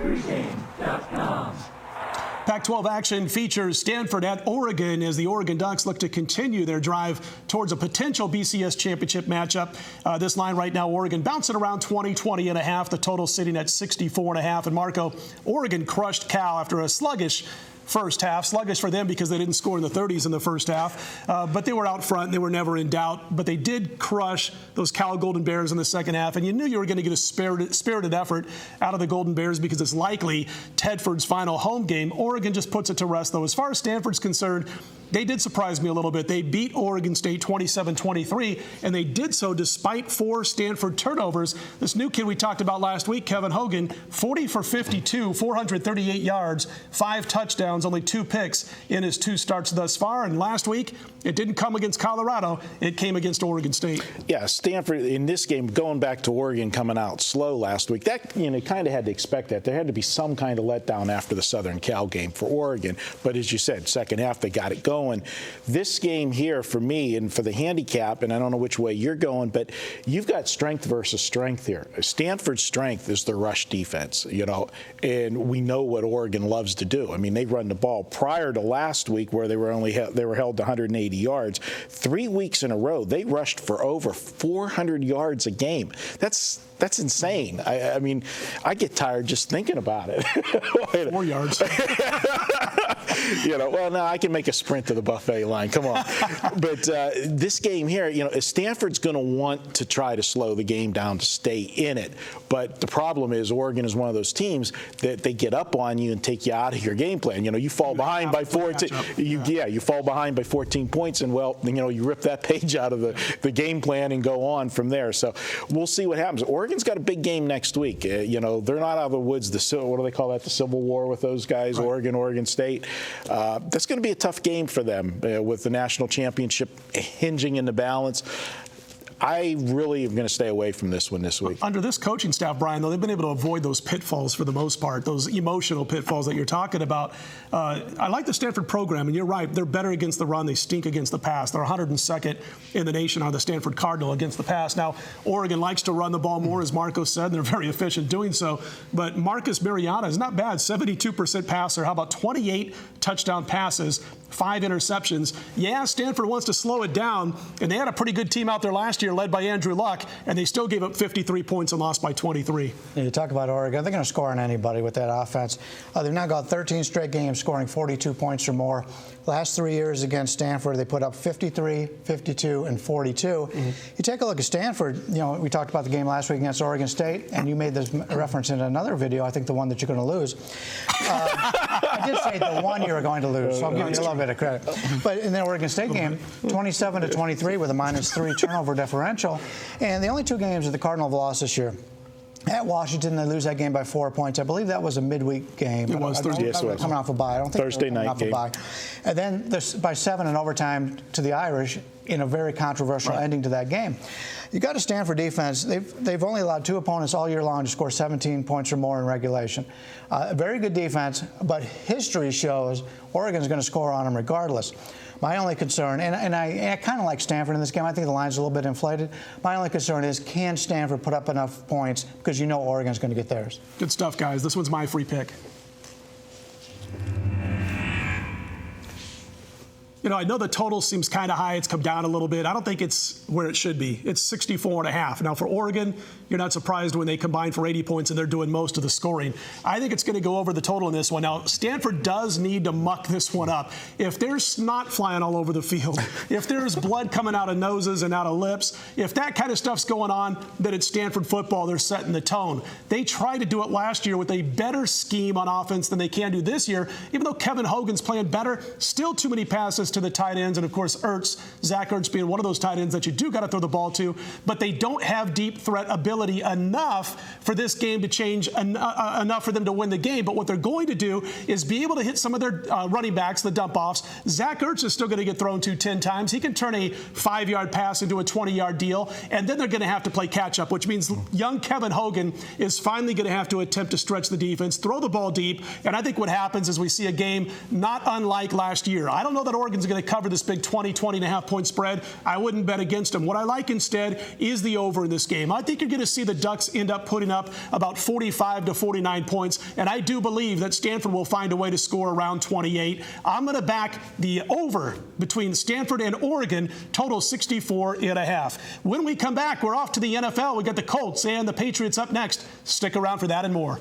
pregame.com. Pac-12 action features Stanford at Oregon as the Oregon Ducks look to continue their drive towards a potential BCS championship matchup. This line right now, Oregon bouncing around 20.5. The total sitting at 64.5. And Marco, Oregon crushed Cal after a sluggish first half. Sluggish for them because they didn't score in the 30s in the first half. But they were out front. They were never in doubt. But they did crush those Cal Golden Bears in the second half. And you knew you were going to get a spirited effort out of the Golden Bears because it's likely Tedford's final home game. Oregon just puts it to rest, though. As far as Stanford's concerned, they did surprise me a little bit. They beat Oregon State 27-23, and they did so despite 4 Stanford turnovers. This new kid we talked about last week, Kevin Hogan, 40 for 52, 438 yards, 5 touchdowns, only 2 picks in his 2 starts thus far. And last week, it didn't come against Colorado. It came against Oregon State. Yeah, Stanford in this game, going back to Oregon coming out slow last week, that, kind of had to expect that. There had to be some kind of letdown after the Southern Cal game for Oregon. But as you said, second half, they got it going. This game here for me and for the handicap, and I don't know which way you're going, but you've got strength versus strength here. Stanford's strength is the rush defense, and we know what Oregon loves to do. I mean, they run the ball prior to last week where they were held to 180 yards. 3 weeks in a row, they rushed for over 400 yards a game. That's insane. I mean, I get tired just thinking about it. 4 yards. Well, now I can make a sprint to the buffet line. Come on. But this game here, Stanford's going to want to try to slow the game down to stay in it. But the problem is Oregon is one of those teams that they get up on you and take you out of your game plan. You fall behind by 14. You fall behind by 14 points, and you rip that page out of the game plan and go on from there. So we'll see what happens. Oregon's got a big game next week. They're not out of the woods. What do they call that? The Civil War with those guys, right. Oregon State. That's going to be a tough game for them with the national championship hinging in the balance. I really am going to stay away from this one this week. Under this coaching staff, Bryan, though, they've been able to avoid those pitfalls for the most part, those emotional pitfalls that you're talking about. I like the Stanford program, and you're right. They're better against the run. They stink against the pass. They're 102nd in the nation on the Stanford Cardinal against the pass. Now, Oregon likes to run the ball more, as Marco said, and they're very efficient doing so. But Marcus Mariota is not bad, 72% passer. How about 28 touchdown passes, 5 interceptions? Yeah, Stanford wants to slow it down, and they had a pretty good team out there last year led by Andrew Luck, and they still gave up 53 points and lost by 23. Yeah, you talk about Oregon. They're going to score on anybody with that offense. They've now got 13 straight games scoring 42 points or more. Last 3 years against Stanford, they put up 53, 52, and 42. Mm-hmm. You take a look at Stanford. We talked about the game last week against Oregon State, and you made this reference in another video, I think the one that you're going to lose. I did say the one you were going to lose, so I'll give you a little bit of credit. But in the Oregon State game, 27-23 with a -3 turnover differential. And the only 2 games that the Cardinal have lost this year. At Washington, they lose that game by 4 points. I believe that was a midweek game. It was Thursday. Yes, it was. Coming off a bye. I don't think Thursday night game. And then by 7 in overtime to the Irish in a very controversial ending to that game. You got a Stanford defense. They've only allowed 2 opponents all year long to score 17 points or more in regulation. A very good defense, but history shows Oregon's going to score on them regardless. My only concern, and I kind of like Stanford in this game. I think the line's a little bit inflated. My only concern is, can Stanford put up enough points? Because Oregon's going to get theirs. Good stuff, guys. This one's my free pick. I know the total seems kind of high. It's come down a little bit. I don't think it's where it should be. It's 64.5. Now, for Oregon, you're not surprised when they combine for 80 points and they're doing most of the scoring. I think it's going to go over the total in this one. Now, Stanford does need to muck this one up. If there's snot flying all over the field, if there's blood coming out of noses and out of lips, if that kind of stuff's going on, then it's Stanford football. They're setting the tone. They tried to do it last year with a better scheme on offense than they can do this year. Even though Kevin Hogan's playing better, still too many passes to the tight ends, and of course Zach Ertz being one of those tight ends that you do got to throw the ball to, but they don't have deep threat ability enough for this game to change enough for them to win the game. But what they're going to do is be able to hit some of their running backs, the dump offs. Zach Ertz is still going to get thrown to 10 times. He can turn a 5-yard pass into a 20-yard deal, and then they're going to have to play catch up, which means young Kevin Hogan is finally going to have to attempt to stretch the defense, throw the ball deep, and I think what happens is we see a game not unlike last year. I don't know that Oregon's Oregon's going to cover this big 20.5 point spread. I wouldn't bet against them. What I like instead is the over in this game. I think you're going to see the Ducks end up putting up about 45 to 49 points, and I do believe that Stanford will find a way to score around 28. I'm going to back the over between Stanford and Oregon, total 64.5. When we come back, we're off to the NFL. We got the Colts and the Patriots up next. Stick around for that and more.